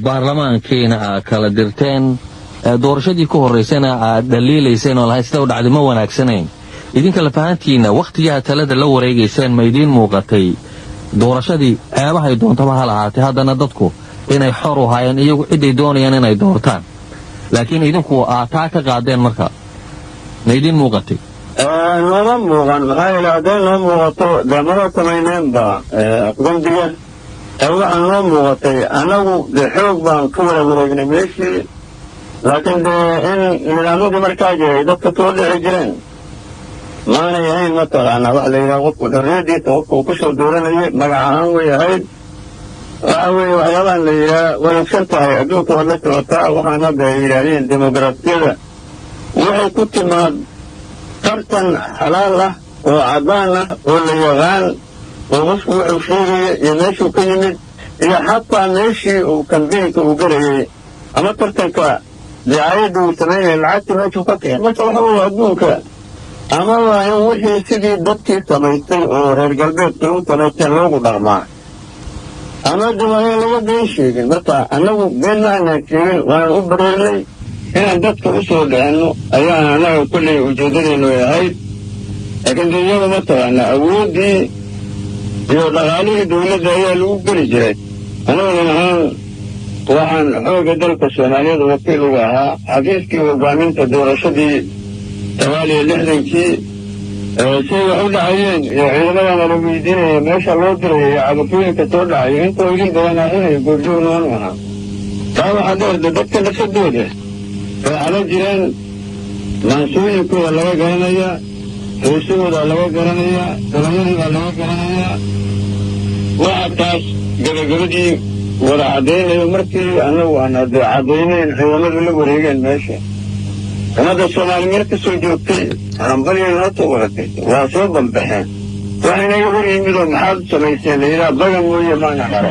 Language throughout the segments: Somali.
baarlamaankiina kala dirteen doorashadii ku horeysana aad dhaliilayseen oo lahayd sida u dhacday ma wanaagsanayn idinka la fahantiina waqtiga talada la wareegayseen ma idin muuqatay doorashadii ceebahay doontaba hal ahaatay haddana dadku inay xor u hayeen iyagu ciday doonayaan inay doortaan laakiin idinku taa ka qaadeen marka ma idin muuqatay lama muuqan maxaa yeele haddii noo muuqato daamada samayneenba aqoondiga waxaan noo muuqatay annagu dee xoog baan ka wada wareegnay meeshii laakiin dee in nidaamyadii markaa jiray dadka soo dhici jireen maanay ahayn mataqaanaa waxa la yidhaha qofku xorriyadiisa qofka uu ku soo dooranayay magac ahaan way ahayd waxa weeye waxyaabahan la yidhaha wanaagsan tahay adduunka waa la socotaa waxaan hadda ay yidhaahdeen dimuqraasiyada waxay ku timaad tartan xalaal ah oo caddaan ah oo la yaqaan oo qofku wuxuu sheegaya iyo meeshuu ka yimid iyo xataa meeshii uu kambeynka uu garayay ama tartanka dicaayadda uu samaynaya lacagtii meeshuu ka keen marka waxa weeye adduunka ama waa in wixii sidii dadkii samaystay oo reer galbeedka u samaysteen loogu dhaqmaa ama dawaayo laga been sheegin marka annagu been ma aanaan sheegin waan u bareernay inaan dadka u soo dhahanno ayaan annaga kulley ujeeddadeennu ay ahayd laakiin dunyada mataqaanaa awooddii iyo dhaqaalihii dawladda ayaa lagu geli jiray annagan ahaan waxaan xoogga dalka soomaaliyada wakiil uga ahaa xafiiskii hogaaminta doorashadii 68kii say wax u dhacayeen iyo ciidamadana la weydiinaya meesha loo diraya iyo cabashooyinka soo dhacayo intoo idin badanaa inay goobjoog noonu ahaa taa waxaa dheerda dadka nafsadooda waxala jireen maansooyinkooda laga garanayaa heesahooda laga garanayaa dalamadooda laga garanayaa waxa taas gabagabadii wada caddaynayo markii annagu aan hadee caddaynayn ciidamadu la wareegeen meesha ummadda soomaali meel ka soo joogtay hambalya noo soo wadatay waa soo bambaxeen wax inaga hor yimidoo maxaad u samayseen la yidhaha baga mooye maana haro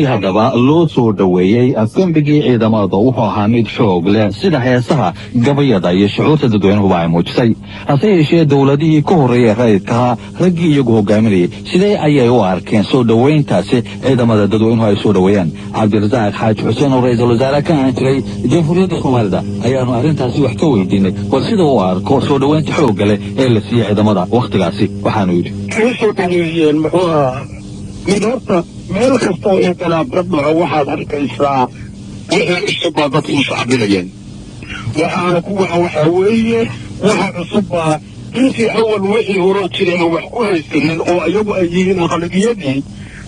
haddaba loo soo dhoweeyey afgembigii ciidamada wuxuu ahaa mid xoog leh sida heesaha gabayada iyo shucuurta dadweynuhuba ay muujisay hase yeeshee dowladihii ka horreeyey rayidkaha raggii iyagu hogaaminayay sidee ayay u arkeen soo dhoweyntaasi ciidamada dadweynuhu ay soo dhoweeyaan cabdirasaaq xaaji xuseen oo ra-iisul wasaare ka ahaan jiray jamhuuriyadda soomaalida ayaanu arrintaasi wax ka weydiinay bal sida u arko soo dhoweynta xoogga leh ee la siiyey ciidamada wakhtigaasi waxaanu yidhi horta meel kastoo inqilaab ka dhaco waxaad arkaysaa wixii cusubbaa dadku u sacbinayeen waxaana kuwaxa waxaa weeye waxa cusubbaa intii awal wixii horo jireen wax ku haysanin oo iyagu ay yihiin aqlabiyadii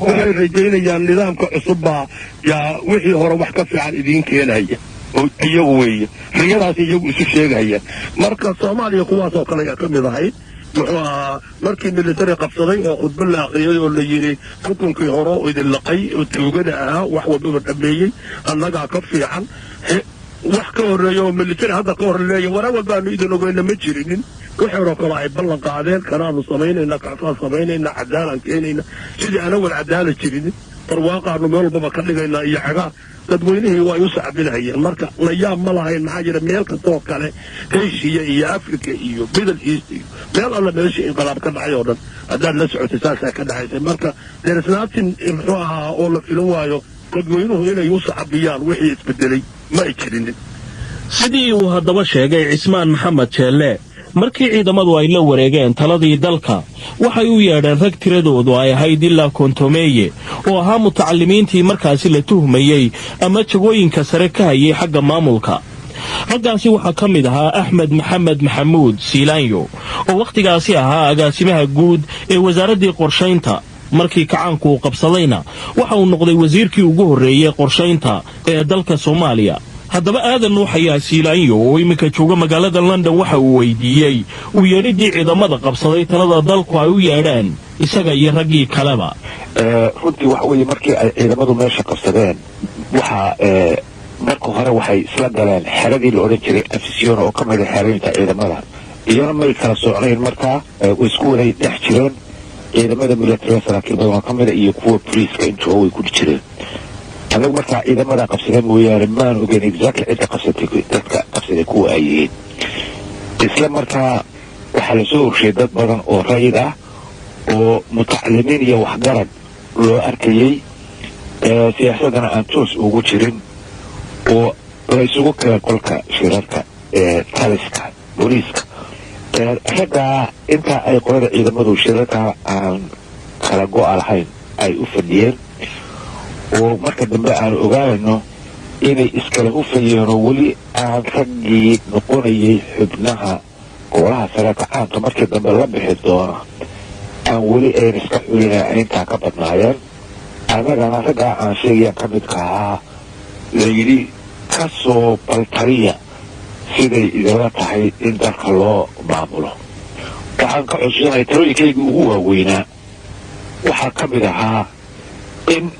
waxay rajaynayaan nidaamka cusubbaa yaa wixii hore wax ka fiican idiin keenaya oo iyagu weeye riyadaas iyagu isu sheegaya marka soomaaliya kuwaasoo kale ayaa ka mid ahayd muxuu ahaa markii militari qabsaday oo khudba la aqriyay oo la yidhi xukunkii hore oo idin laqay oo tuugada ahaa wax walbaba dhameeyey annagaa ka fiican wax ka horreeya oo militari hadda ka horleeya waraa walbaanu idin ogeyna ma jirinin wixii horoo kale ay ballan qaadeen kanaanu samaynayna kacfaan samaynayna cadaalaan keenayna sidii ana wal cadaala jirinin barwaaqaanu meel walbaba ka dhigaynaa iyo xagaa dadweynihii way u sacbinahayeen marka layaab ma lahayn maxaa jira meel kastoo kale asia iyo africa iyo middle east iyo meel alla meeshii inqilaab ka dhacay oo dhan haddaad la socotay saasaa ka dhacaysay marka deresnaatin muxuu ahaa oo la filan waayo dadweynuhu inay u sacbiyaan wixii isbedelay ma ay jirinin sidii uu haddaba sheegay cismaan maxamed jeelle markii ciidamadu ay la wareegeen taladii dalka waxay u yeedheen rag tiradoodu ay ahayd ilaa kontomeeye oo ahaa mutacalimiintii markaasi la tuhmayey ama jagooyinka sare ka hayay xagga maamulka raggaasi waxaa ka mid ahaa axmed maxamed maxamuud siilaanyo oo wakhtigaasi ahaa agaasimaha guud ee wasaaraddii qorshaynta markii kacaanku uu qabsadayna waxa uu noqday wasiirkii ugu horreeyey qorshaynta ee dalka soomaaliya. haddaba aadan nuux ayaa siilaanyo oo iminka jooga magaalada london waxa uu weydiiyey u yeedhiddii ciidamada qabsaday talada dalku ay u yeedhaan isaga iyo raggii kaleba. runtii waxa weeye markii ay ciidamadu meesha qabsadeen waxaa marka hore waxay isla galeen xeradii la odhan jiray afisyoon oo ka mida xerooyinka ciidamada iyana may kala socnayn markaa way isku waday dhex jireen ciidamada militariga saraakiil badan oo ka mida iyo kuwa boliiska intuba way ku jireen. anagu markaa ciidamada qabsadeen mooyaane maan ogeyn exactly cidda qabsatay dadka qabsaday kuwa ay yihiin. isla markaa waxaa lasoo horshay dad badan oo rayid ah oo mutacalimiin iyo waxgarad loo arkayey siyaasadana aan toos ugu jirin oo la isugu keen qolka shirarka taliska booliiska. raggaa intaa ay qolada ciidamadu shirarka aan kala go-a lahayn ay u fadhiyeen oo marka dambe aan ogaanayno inay iskala hufayeenoo weli aan raggii noqonayay xubnaha golaha sare kacaanka markii dambe la bixi doona aan weli ayn iska xulina intaa ka badnaayeen. annagana raggaa aan sheegayaan ka midka ahaa layidhi ka soo baltariya siday idinla tahay in dalka loo maamulo. waxaan ka codsanaya talooyinkaygii ugu waaweynaa waxaa ka mid ahaa in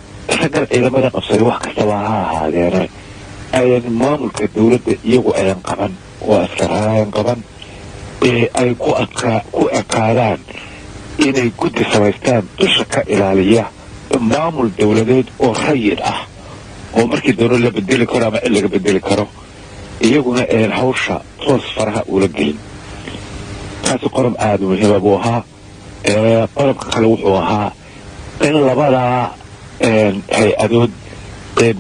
raggan ciidamada qabsaday wax kastaba ha ahaadeena ayan maamulka dawladda iyagu ayan qaban oo askarayan qaban ee ay ku ekaadaan inay guddi samaystaan dusha ka ilaaliya maamul dawladeed oo rayid ah oo markii dawlad la bedeli karo ama cid laga bedeli karo iyaguna ayan hawsha toos faraha ula gelin. kaasi qodob aada muhiima buu ahaa. qodobka kale wuxuu ahaa in labadaa hay-adood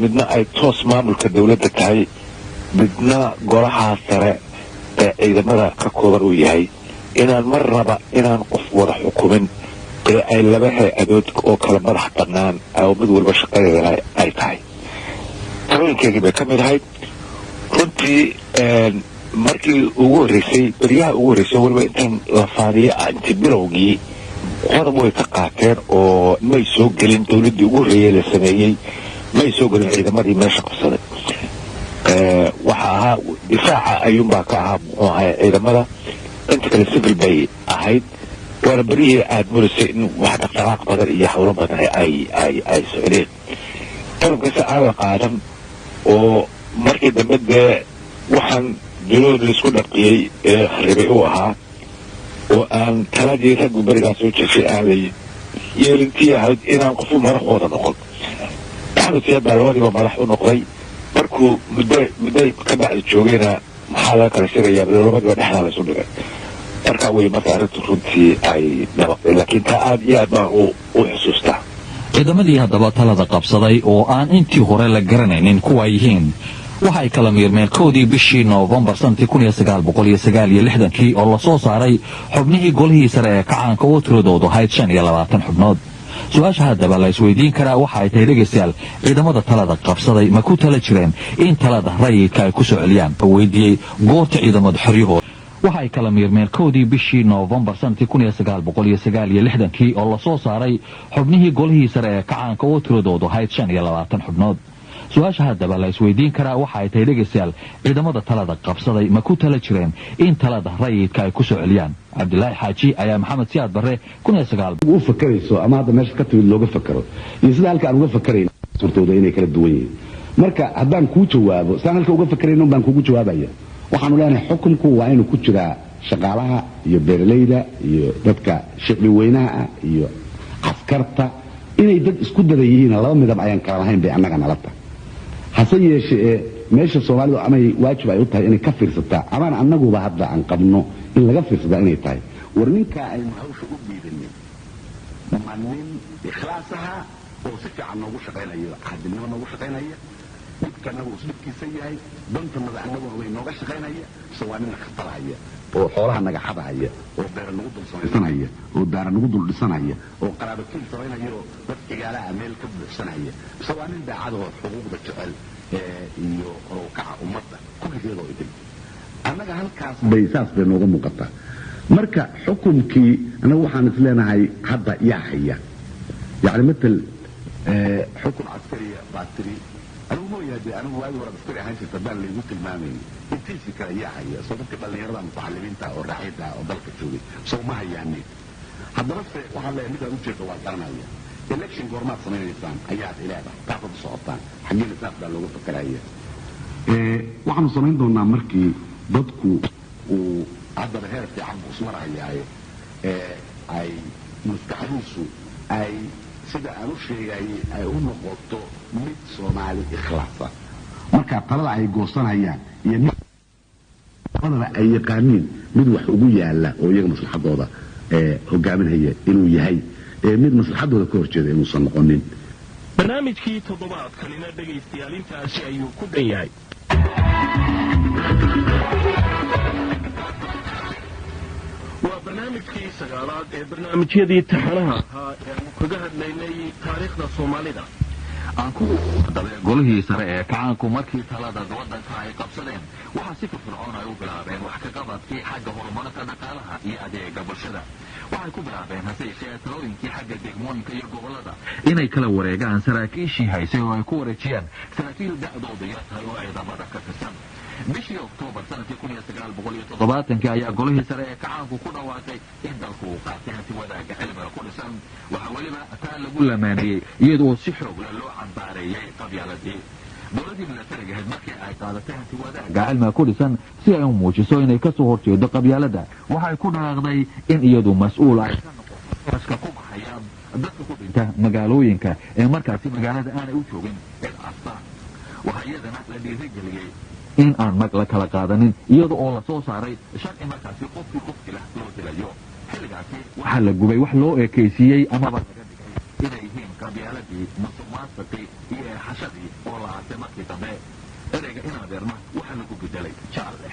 midna ay toos maamulka dawladda tahay midna golahaa sare ee ciidamada ka kooban uu yahay inaan marnaba inaan qof wada xukumin ee ay laba hay-adood oo kala madax bannaan oo mid walba shaqadeeda ay tahay. talooyinkeygii bay ka mid ahayd. runtii markii ugu horreysay beryaha ugu horreysay waliba intaan la faadiyo intii bilowgii qodob way ka qaateen oo may soo gelin dawladdii ugu horreeyey la sameeyey may soo gelin ciidamadii meesha qabsaday. waxa ahaa difaaca ayuunbaa ka ahaa muxuu ahay ciidamada inta kale civil bay ahayd waana beryihii aada murisay in wax dhaqdhaqaaq badan iyo hawlo badan ay socdeen. qodobkasi aan la qaadan oo markii dambe dee waxaan dulood laisku dhaqiyey ee ribay u ahaa oo aan taladii raggu berigaa soo jeeshay aan la yeelintii ahayd inaan qofu madaxooda noqon. maxamed siyaad baa labadiiba madax u noqday markuu mudday ka bacdi joogayna maxaa laga kala shirayaa labadiiba dhexdaa laysu dhigay. markaa wey marka arrintu runtii ay nabaqday laakiin taa aada iyo aad baan u xusuustaa. ciidamadii haddaba talada qabsaday oo aan intii hore la garanaynin kuwa yihiin waxa ay kala miirmeen koodii bishii noofembar sanadkii kii oo lasoo saaray xubnihii golihii sare ee kacaanka oo tiradoodu ahayd 25 xubnood. su-aasha haddaba la isweydiin karaa waxa ay tahay dhegaystayaal ciidamada talada qabsaday ma ku tala jireen in talada rayidka ay ku soo celiyaan weydiiyey goorta ciidamada xoryahooda. waxa ay kala miirmeen koodii bishii noofembar sanadkii kii oo lasoo saaray xubnihii golihii sare ee kacaanka oo tiradoodu ahayd 25 xubnood. su-aasha haddaba la isweydiin karaa waxa ay tahay dhegaystayaal ciidamada talada qabsaday ma ku tala jireen in talada rayidka ay ku soo celiyaan. cabdilaahi xaaji ayaa maxamed siyaad barre u fakarayso ama hadda meesha ka timid looga fakaro iyo sida halka aan uga fakarayn suurtooda inay kala duwan yihiin. marka haddaan kuu jawaabo saan halka uga fakarayno baan kugu jawaabaya. waxaanu leenahay xukunku waa inuu ku jiraa shaqaalaha iyo beeralayda iyo dadka shicbi weynaha ah iyo askarta inay dad isku dada yihiin laba midab ayaan kala lahayn bay annaga nala tahay. hase yeeshee meesha soomaalidu amay waajib ay u tahay inay ka fiirsataa amaan annaguba hadda aan qabno in laga fiirsadaa inay tahay war ninkaa aynu hawsha u dhiibanay ma nin ikhlaasaha oo si fiican noogu shaqaynayo cadilnimo noogu shaqaynaya midka annagu usbidkiisa yahay dantanada annagu way nooga shaqaynaya mise waa nina khatarhaya oo xoolaha naga xadahaya oo beera nagu dul samaysanaya oo daara nagu dul dhisanaya oo qaraabakil samaynaya oo dad igaalaha meel ka buuxsanaya mise waa nin daacadahoo xuquuqda jecel iyo kaca ummadda kulligeedoo idin annaga halkaas bay saas bay nooga muuqataa marka xukunkii anagu waxaan isleenahay hadda yaa haya yani matal xukun caskariya baatiri anigu mooyahay dee anigu waagi hore askari ahaan jirta baan laygu tilmaamayay intiisi kale yaa haya soo dadka dhallinyarada mutacalimiinta oo raaxida oo dalka joogay soo ma hayaanin haddaba se waxaa leeyahay midaan ujeeda waa garanaya election goormaad samaynaysaan ayaad ileedahay taasaad u socotaan xaggeena saas baa looga fakaraya waxaanu samayn doonaa markii dadku uu haddaba heer fiican buu ismarhayaaye ay maskaxdiisu ay sida aan u sheegayay ay u noqoto mid soomaali ikhlaasa markaa talada ay goosanayaan iyo talada ay yaqaaniin mid wax ugu yaala oo iyaga maslaxadooda hogaaminhaya inuu yahay mid maslaxadooda ka horjeeda inuusan noqonin barnaamijkii toddobaadkanina dhegaystayaal intaasi ayuu ku dhan yahay waa barnaamijkii sagaalaad ee barnaamijyadii taxanaha ahaa ee aanu kaga hadlaynay taariikhda soomaalida golihii sare ee kacaanku markii talada waddanka ay qabsadeen waxaa si firfircoon ay u bilaabeen wax ka qabadkii xagga horumarka dhaqaalaha iyo adeega bulshada waxay ku bilaabeen hase yeeshee talooyinkii xagga degmooyinka iyo gobollada inay kala wareegaan saraakiishii haysay oo ay ku wareejiyaan saraakiil da'dooda yar tahay oo ciidamada ka tirsan bishii oktoobar sanadkii 1970 ayaa golihii sare ee kacaanku ku dhawaaqay in dalku uu qaatay hanti wadaagga cilmiga ku dhisan waxaa weliba taa lagu lamaaneeyey iyadoo si xoog leh loo cambaareeyey qabyaaladii dowladii milatariga ahayd markii ay qaadatay hanti wadaagga cilmiga ku dhisan si ay u muujiso inay ka soo horjeedo qabyaaladda waxay ku dhawaaqday in iyadu mas-uul ay ka noqoto aska ku baxayaan dadka ku dhinta magaalooyinka ee markaasi magaalada aanay u joogin cid asta waxaa iyadana la dhiirigeliyey in aan mag la kala qaadanin iyada oo la soo saaray sharci markaasi qofkii qofkila loo dilayo xilligaasi waxaa la gubay wax loo ekaysiiyey amaba laga dhigay inay yihiin qabyaaladii musuqmaasuqii iyo eexashadii oo la aasay markii dambe ereyga inadeerna waxaa lagu bedelay jaalle